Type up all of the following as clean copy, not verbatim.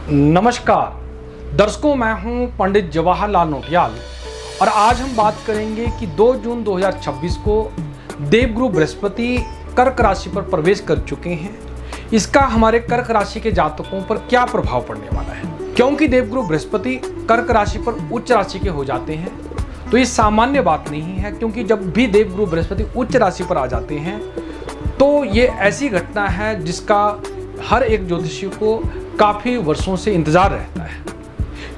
नमस्कार दर्शकों, मैं हूं पंडित जवाहरलाल नौटियाल और आज हम बात करेंगे कि 2 जून 2026 को देवगुरु बृहस्पति कर्क राशि पर प्रवेश कर चुके हैं। इसका हमारे कर्क राशि के जातकों पर क्या प्रभाव पड़ने वाला है। क्योंकि देवगुरु बृहस्पति कर्क राशि पर उच्च राशि के हो जाते हैं तो ये सामान्य बात नहीं है, क्योंकि जब भी देवगुरु बृहस्पति उच्च राशि पर आ जाते हैं तो ये ऐसी घटना है जिसका हर एक ज्योतिषी को काफी वर्षों से इंतजार रहता है।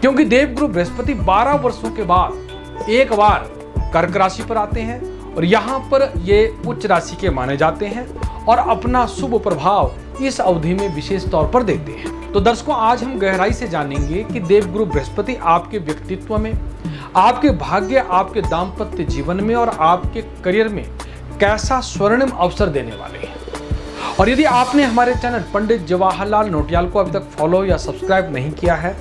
क्योंकि देवगुरु बृहस्पति 12 वर्षों के बाद एक बार कर्क राशि पर आते हैं और यहाँ पर ये उच्च राशि के माने जाते हैं और अपना शुभ प्रभाव इस अवधि में विशेष तौर पर देते हैं। तो दर्शकों, आज हम गहराई से जानेंगे कि देवगुरु बृहस्पति आपके व्यक्तित्व में, आपके भाग्य, आपके दाम्पत्य जीवन में और आपके करियर में कैसा स्वर्णिम अवसर देने वाले हैं। और यदि आपने हमारे चैनल पंडित जवाहरलाल नौटियाल को अभी तक फॉलो या सब्सक्राइब नहीं किया है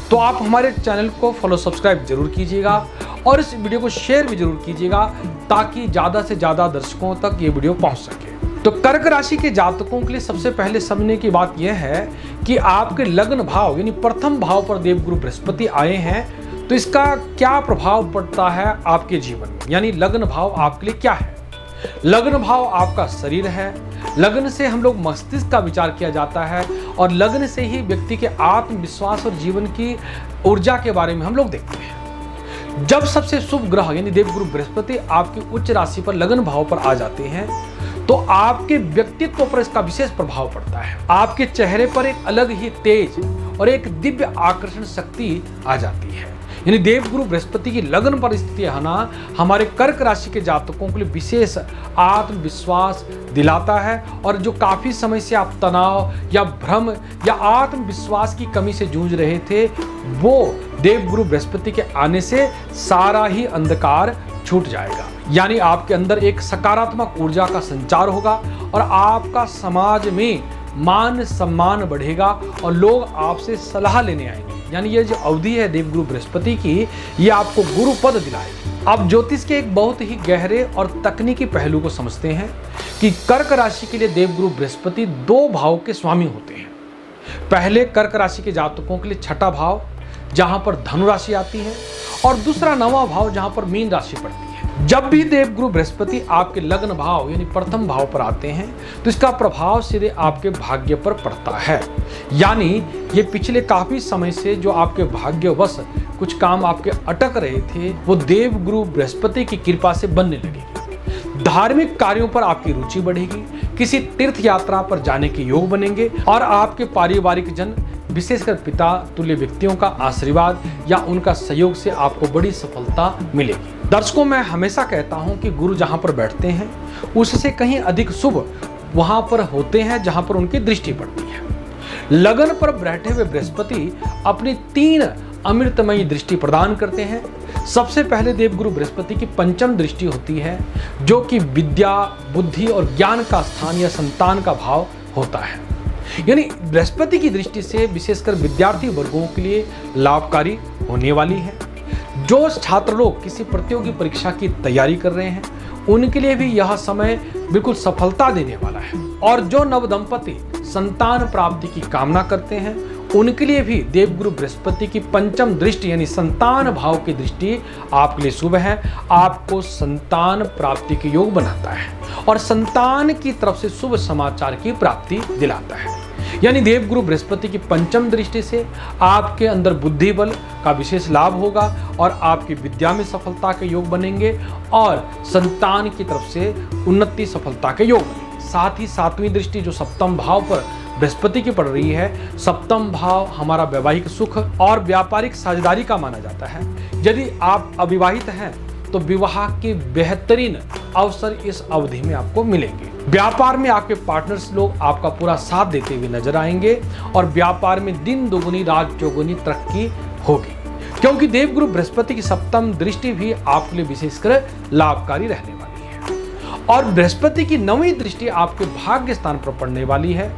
तो आप हमारे चैनल को फॉलो सब्सक्राइब जरूर कीजिएगा और इस वीडियो को शेयर भी जरूर कीजिएगा ताकि ज़्यादा से ज़्यादा दर्शकों तक ये वीडियो पहुंच सके। तो कर्क राशि के जातकों के लिए सबसे पहले समझने की बात यह है कि आपके लग्न भाव यानी प्रथम भाव पर देवगुरु बृहस्पति आए हैं तो इसका क्या प्रभाव पड़ता है आपके जीवन में। यानी लग्न भाव आपके लिए क्या है। लग्न भाव आपका शरीर है। लग्न से हम लोग मस्तिष्क का विचार किया जाता है और लग्न से ही व्यक्ति के आत्मविश्वास और जीवन की ऊर्जा के बारे में हम लोग देखते हैं। जब सबसे शुभ ग्रह यानी देवगुरु बृहस्पति आपकी उच्च राशि पर लग्न भाव पर आ जाते हैं तो आपके व्यक्तित्व पर इसका विशेष प्रभाव पड़ता है। आपके चेहरे पर एक अलग ही तेज और एक दिव्य आकर्षण शक्ति आ जाती है। यानी देवगुरु बृहस्पति की लग्न पर स्थिति आना हमारे कर्क राशि के जातकों के लिए विशेष आत्मविश्वास दिलाता है और जो काफी समय से आप तनाव या भ्रम या आत्मविश्वास की कमी से जूझ रहे थे वो देवगुरु बृहस्पति के आने से सारा ही अंधकार छूट जाएगा। यानी आपके अंदर एक सकारात्मक ऊर्जा का संचार होगा और आपका समाज में मान सम्मान बढ़ेगा और लोग आपसे सलाह लेने आएंगे। यानी ये जो अवधि है देवगुरु बृहस्पति की, ये आपको गुरु पद दिलाएगी। आप ज्योतिष के एक बहुत ही गहरे और तकनीकी पहलू को समझते हैं कि कर्क राशि के लिए देवगुरु बृहस्पति 2 भाव के स्वामी होते हैं। पहले कर्क राशि के जातकों के लिए छठा भाव जहां पर धनु राशि आती है और दूसरा 9वां भाव जहां पर मीन राशि पड़ती है। जब भी देवगुरु बृहस्पति आपके लग्न भाव यानी प्रथम भाव पर आते हैं तो इसका प्रभाव सीधे आपके भाग्य पर पड़ता है। यानी ये पिछले काफी समय से जो आपके भाग्यवश कुछ काम आपके अटक रहे थे वो देवगुरु बृहस्पति की कृपा से बनने लगेगी। धार्मिक कार्यों पर आपकी रुचि बढ़ेगी, किसी तीर्थ यात्रा पर जाने के योग बनेंगे और आपके पारिवारिक जन विशेषकर पिता तुल्य व्यक्तियों का आशीर्वाद या उनका सहयोग से आपको बड़ी सफलता मिलेगी। दर्शकों, मैं हमेशा कहता हूं कि गुरु जहां पर बैठते हैं उससे कहीं अधिक शुभ वहां पर होते हैं जहां पर उनकी दृष्टि पड़ती है। लगन पर बैठे हुए बृहस्पति अपनी 3 अमृतमयी दृष्टि प्रदान करते हैं। सबसे पहले देवगुरु बृहस्पति की पंचम दृष्टि होती है जो कि विद्या, बुद्धि और ज्ञान का स्थान या संतान का भाव होता है। यानी बृहस्पति की दृष्टि से विशेषकर विद्यार्थी वर्गों के लिए लाभकारी होने वाली है। जो छात्र लोग किसी प्रतियोगी परीक्षा की तैयारी कर रहे हैं उनके लिए भी यह समय बिल्कुल सफलता देने वाला है। और जो नवदंपति संतान प्राप्ति की कामना करते हैं उनके लिए भी देवगुरु बृहस्पति की पंचम दृष्टि यानी संतान भाव की दृष्टि आपके लिए शुभ है। आपको संतान प्राप्ति के योग बनाता है और संतान की तरफ से शुभ समाचार की प्राप्ति दिलाता है। यानी देवगुरु बृहस्पति की पंचम दृष्टि से आपके अंदर बुद्धि बल का विशेष लाभ होगा और आपकी विद्या में सफलता के योग बनेंगे और संतान की तरफ से उन्नति सफलता के योग बनेंगे। साथ ही 7वीं दृष्टि जो सप्तम भाव पर बृहस्पति की पड़ रही है, सप्तम भाव हमारा वैवाहिक सुख और व्यापारिक साझेदारी का माना जाता है। यदि आप अविवाहित हैं तो विवाह के बेहतरीन अवसर इस अवधि में आपको मिलेंगे। व्यापार में आपके पार्टनर्स लोग आपका पूरा साथ देते हुए नजर आएंगे और व्यापार में दिन दोगुनी रात चौगुनी तरक्की होगी, क्योंकि देवगुरु बृहस्पति की सप्तम दृष्टि भी आपके लिए विशेषकर लाभकारी रहने वाली है। और बृहस्पति की 9वीं दृष्टि आपके भाग्य स्थान पर पड़ने वाली है,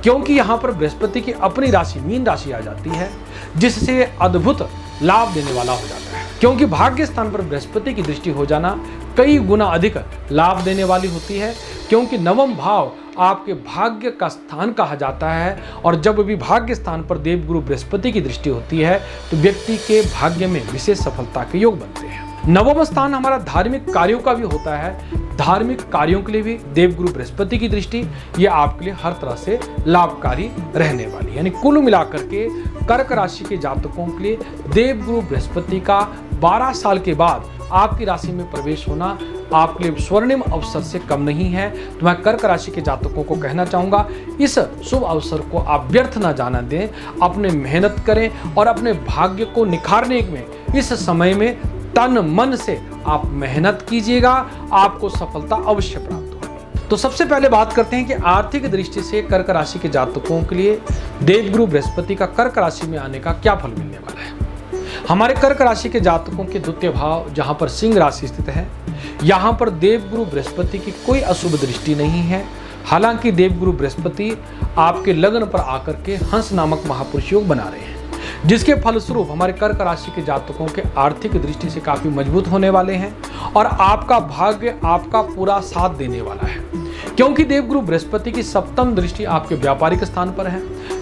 क्योंकि यहाँ पर बृहस्पति की अपनी राशि मीन राशि आ जाती है जिससे अद्भुत लाभ देने वाला हो जाता है। क्योंकि भाग्य स्थान पर बृहस्पति की दृष्टि हो जाना कई गुना अधिक लाभ देने वाली होती है, क्योंकि 9वां भाव आपके भाग्य का स्थान कहा जाता है, और जब भी भाग्य स्थान पर देवगुरु बृहस्पति की दृष्टि होती है तो व्यक्ति के भाग्य में विशेष सफलता के योग बनते हैं। नवम स्थान हमारा धार्मिक कार्यों का भी होता है। धार्मिक कार्यों के लिए भी देवगुरु बृहस्पति की दृष्टि ये आपके लिए हर तरह से लाभकारी रहने वाली है। यानी कुल मिलाकर के कर्क राशि के जातकों के लिए देवगुरु बृहस्पति का 12 साल के बाद आपकी राशि में प्रवेश होना आपके लिए स्वर्णिम अवसर से कम नहीं है। तो मैं कर्क राशि के जातकों को कहना चाहूँगा, इस शुभ अवसर को आप व्यर्थ ना जाना दें, अपने मेहनत करें और अपने भाग्य को निखारने में इस समय में तन मन से आप मेहनत कीजिएगा, आपको सफलता अवश्य प्राप्त होगी। तो सबसे पहले बात करते हैं कि आर्थिक दृष्टि से कर्क राशि के जातकों के लिए देवगुरु बृहस्पति का कर्क राशि में आने का क्या फल मिलने वाला है। हमारे कर्क राशि के जातकों के द्वितीय भाव जहां पर सिंह राशि स्थित है, यहां पर देवगुरु बृहस्पति की कोई अशुभ दृष्टि नहीं है। हालांकि देवगुरु बृहस्पति आपके लग्न पर आकर के हंस नामक महापुरुष योग बना रहे हैं, जिसके फलस्वरूप हमारे कर्क राशि के जातकों के आर्थिक दृष्टि से काफी मजबूत होने वाले हैं और आपका भाग्य आपका पूरा साथ देने वाला है, क्योंकि देवगुरु बृहस्पति की सप्तम दृष्टि आपके व्यापारिक स्थान पर है।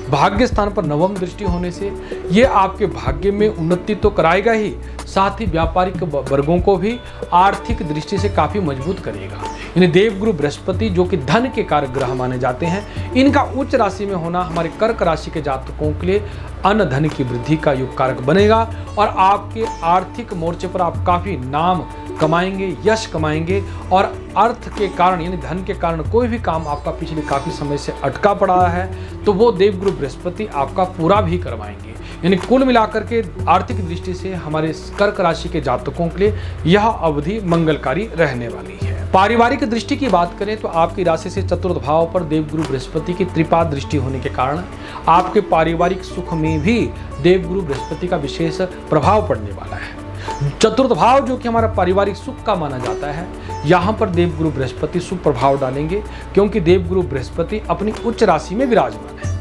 भाग्य स्थान पर नवम दृष्टि होने से ये आपके भाग्य में उन्नति तो कराएगा ही, साथ ही व्यापारिक वर्गों को भी आर्थिक दृष्टि से काफी मजबूत करेगा। यानी देवगुरु बृहस्पति जो कि धन के कारक ग्रह माने जाते हैं, इनका उच्च राशि में होना हमारे कर्क राशि के जातकों के लिए अन्न धन की वृद्धि का योग कारक बनेगा और आपके आर्थिक मोर्चे पर आप काफी नाम कमाएंगे, यश कमाएंगे और अर्थ के कारण यानी धन के कारण कोई भी काम आपका पिछले काफी समय से अटका पड़ा है तो वो देवगुरु बृहस्पति आपका पूरा भी करवाएंगे। यानी कुल मिलाकर के आर्थिक दृष्टि से हमारे कर्क राशि के जातकों के लिए यह अवधि मंगलकारी रहने वाली है। पारिवारिक दृष्टि की बात करें तो आपकी राशि से चतुर्थ भाव पर देवगुरु बृहस्पति की त्रिपाद दृष्टि होने के कारण आपके पारिवारिक सुख में भी देवगुरु बृहस्पति का विशेष प्रभाव पड़ने वाला है। चतुर्थ भाव जो कि हमारा पारिवारिक सुख का माना जाता है, यहाँ पर देवगुरु बृहस्पति शुभ प्रभाव डालेंगे, क्योंकि देवगुरु बृहस्पति अपनी उच्च राशि में विराजमान है।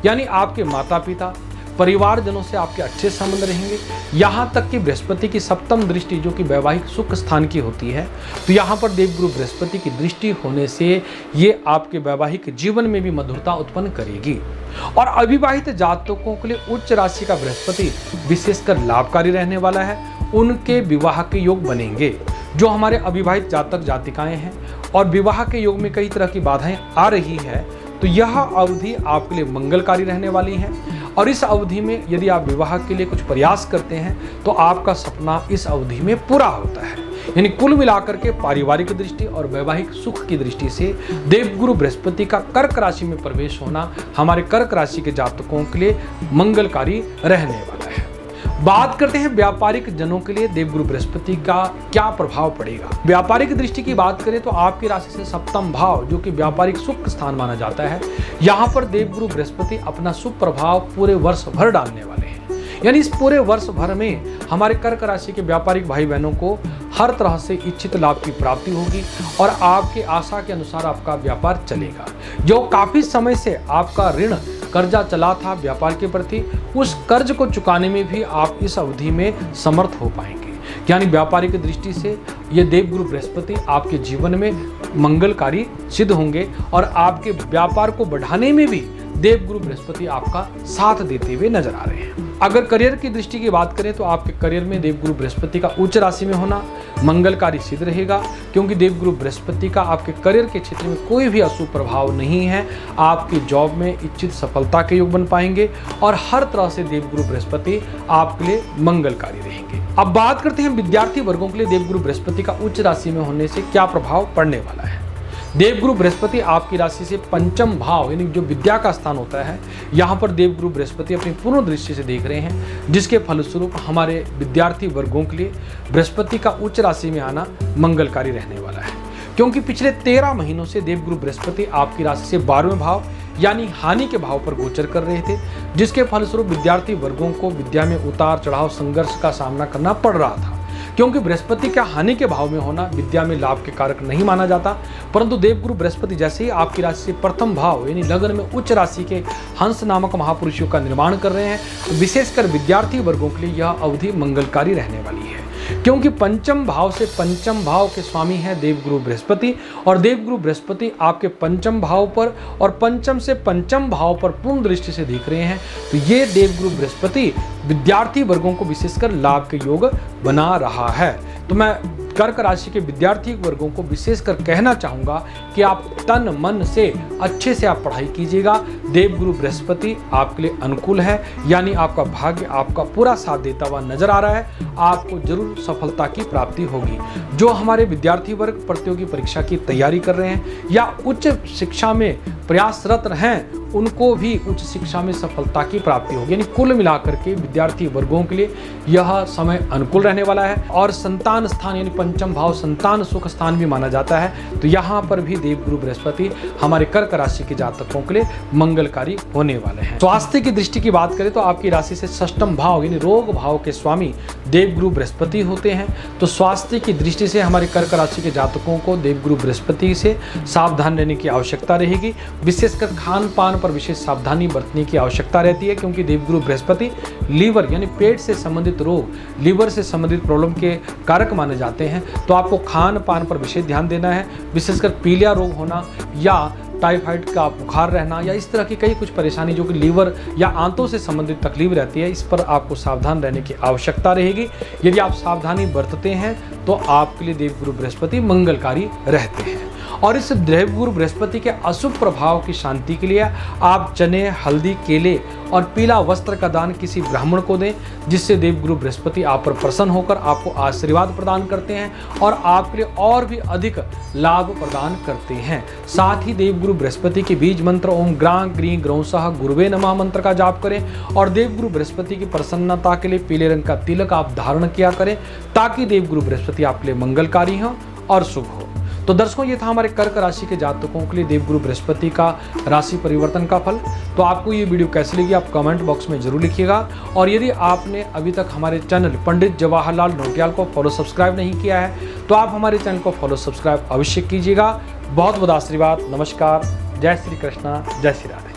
यानी आपके माता पिता परिवारजनों से आपके अच्छे संबंध रहेंगे। यहाँ तक कि बृहस्पति की सप्तम दृष्टि जो कि वैवाहिक सुख स्थान की होती है, तो यहाँ पर देवगुरु बृहस्पति की दृष्टि होने से ये आपके वैवाहिक जीवन में भी मधुरता उत्पन्न करेगी। और अविवाहित जातकों के लिए उच्च राशि का बृहस्पति विशेषकर लाभकारी रहने वाला है। उनके विवाह के योग बनेंगे। जो हमारे अविवाहित जातक जातिकाएं हैं और विवाह के योग में कई तरह की बाधाएं आ रही है, तो यह अवधि आपके लिए मंगलकारी रहने वाली है। और इस अवधि में यदि आप विवाह के लिए कुछ प्रयास करते हैं तो आपका सपना इस अवधि में पूरा होता है। यानी कुल मिलाकर के पारिवारिक दृष्टि और वैवाहिक सुख की दृष्टि से देवगुरु बृहस्पति का कर्क राशि में प्रवेश होना हमारे कर्क राशि के जातकों के लिए मंगलकारी रहने वाला है। बात करते हैं व्यापारिक जनों के लिए देवगुरु बृहस्पति का क्या प्रभाव पड़ेगा। व्यापारिक दृष्टि की बात करें तो आपकी राशि से सप्तम भाव जो कि व्यापारिक सुख स्थान माना जाता है, यहाँ पर देवगुरु बृहस्पति अपना शुभ प्रभाव पूरे वर्ष भर डालने वाले हैं। यानी इस पूरे वर्ष भर में हमारे कर्क राशि के व्यापारिक भाई बहनों को हर तरह से इच्छित लाभ की प्राप्ति होगी और आपके आशा के अनुसार आपका व्यापार चलेगा। जो काफी समय से आपका ऋण कर्जा चला था व्यापार के प्रति, उस कर्ज को चुकाने में भी आप इस अवधि में समर्थ हो पाएंगे। यानी व्यापारिक दृष्टि से ये देवगुरु बृहस्पति आपके जीवन में मंगलकारी सिद्ध होंगे और आपके व्यापार को बढ़ाने में भी देवगुरु बृहस्पति आपका साथ देते हुए नजर आ रहे हैं। अगर करियर की दृष्टि की बात करें तो आपके करियर में देवगुरु बृहस्पति का उच्च राशि में होना मंगलकारी सिद्ध रहेगा, क्योंकि देवगुरु बृहस्पति का आपके करियर के क्षेत्र में कोई भी अशुभ प्रभाव नहीं है। आपकी जॉब में इच्छित सफलता के योग बन पाएंगे और हर तरह से देवगुरु बृहस्पति आपके लिए मंगलकारी रहेंगे। अब बात करते हैं विद्यार्थी वर्गों के लिए देवगुरु बृहस्पति का उच्च राशि में होने से क्या प्रभाव पड़ने वाला है। देवगुरु बृहस्पति आपकी राशि से पंचम भाव यानी जो विद्या का स्थान होता है, यहाँ पर देवगुरु बृहस्पति अपनी पूर्ण दृष्टि से देख रहे हैं, जिसके फलस्वरूप हमारे विद्यार्थी वर्गों के लिए बृहस्पति का उच्च राशि में आना मंगलकारी रहने वाला है। क्योंकि पिछले 13 महीनों से देवगुरु बृहस्पति आपकी राशि से 12वें भाव यानी हानि के भाव पर गोचर कर रहे थे, जिसके फलस्वरूप विद्यार्थी वर्गों को विद्या में उतार चढ़ाव संघर्ष का सामना करना पड़ रहा था। क्योंकि बृहस्पति का हानि के भाव में होना विद्या में लाभ के कारक नहीं माना जाता, परंतु देवगुरु बृहस्पति जैसे ही आपकी राशि से प्रथम भाव यानी लग्न में उच्च राशि के हंस नामक महापुरुषों का निर्माण कर रहे हैं, तो विशेषकर विद्यार्थी वर्गों के लिए यह अवधि मंगलकारी रहने वाली है। क्योंकि पंचम भाव से पंचम भाव के स्वामी हैं देवगुरु बृहस्पति, और देवगुरु बृहस्पति आपके पंचम भाव पर और पंचम से पंचम भाव पर पूर्ण दृष्टि से देख रहे हैं। तो ये देवगुरु बृहस्पति विद्यार्थी वर्गों को विशेषकर लाभ के योग बना रहा है। तो मैं कर्क राशि के विद्यार्थी वर्गों को विशेषकर कहना चाहूँगा कि आप तन मन से अच्छे से आप पढ़ाई कीजिएगा। देवगुरु बृहस्पति आपके लिए अनुकूल है, यानी आपका भाग्य आपका पूरा साथ देता हुआ नजर आ रहा है। आपको जरूर सफलता की प्राप्ति होगी। जो हमारे विद्यार्थी वर्ग प्रतियोगी परीक्षा की तैयारी कर रहे हैं या उच्च शिक्षा में प्रयासरत हैं, उनको भी उच्च शिक्षा में सफलता की प्राप्ति होगी। यानी कुल मिलाकर के विद्यार्थी वर्गों के लिए यह समय अनुकूल रहने वाला है। और संतान स्थान यानी पंचम भाव संतान सुख स्थान भी माना जाता है। तो यहाँ पर भी देवगुरु बृहस्पति हमारे कर्क राशि के जातकों के लिए मंगलकारी होने वाले हैं। स्वास्थ्य की दृष्टि की बात करें तो आपकी राशि से षष्ठम भाव यानी रोग भाव के स्वामी देवगुरु बृहस्पति होते हैं। तो स्वास्थ्य की दृष्टि से हमारे कर्क राशि के जातकों को देवगुरु बृहस्पति से सावधान रहने की आवश्यकता रहेगी। विशेषकर खान पान पर विशेष सावधानी बरतने की आवश्यकता रहती है, क्योंकि देवगुरु बृहस्पति लीवर यानी पेट से संबंधित रोग, लीवर से संबंधित प्रॉब्लम के कारक माने जाते हैं। तो आपको खान पान पर विशेष ध्यान देना है। विशेषकर पीलिया रोग होना या टाइफाइड का बुखार रहना या इस तरह की कई कुछ परेशानी जो कि लीवर या आंतों से संबंधित तकलीफ रहती है, इस पर आपको सावधान रहने की आवश्यकता रहेगी। यदि आप सावधानी बरतते हैं तो आपके लिए देवगुरु बृहस्पति मंगलकारी रहते हैं। और इस देवगुरु बृहस्पति के अशुभ प्रभाव की शांति के लिए आप चने, हल्दी, केले और पीला वस्त्र का दान किसी ब्राह्मण को दें, जिससे देवगुरु बृहस्पति आप पर प्रसन्न होकर आपको आशीर्वाद प्रदान करते हैं और आपके लिए और भी अधिक लाभ प्रदान करते हैं। साथ ही देवगुरु बृहस्पति के बीज मंत्र ओम ग्रां ग्रीं ग्रौंसः गुरुवे नमः मंत्र का जाप करें और देवगुरु बृहस्पति की प्रसन्नता के लिए पीले रंग का तिलक आप धारण किया करें, ताकि देवगुरु बृहस्पति आपके लिए मंगलकारी हो और शुभ हो। तो दर्शकों, ये था हमारे कर्क राशि के जातकों के लिए देवगुरु बृहस्पति का राशि परिवर्तन का फल। तो आपको ये वीडियो कैसी लगी आप कमेंट बॉक्स में जरूर लिखिएगा। और यदि आपने अभी तक हमारे चैनल पंडित जवाहरलाल नौटियाल को फॉलो सब्सक्राइब नहीं किया है तो आप हमारे चैनल को फॉलो सब्सक्राइब अवश्य कीजिएगा। बहुत बहुत आशीर्वाद। नमस्कार। जय श्री कृष्णा, जय श्री राधे।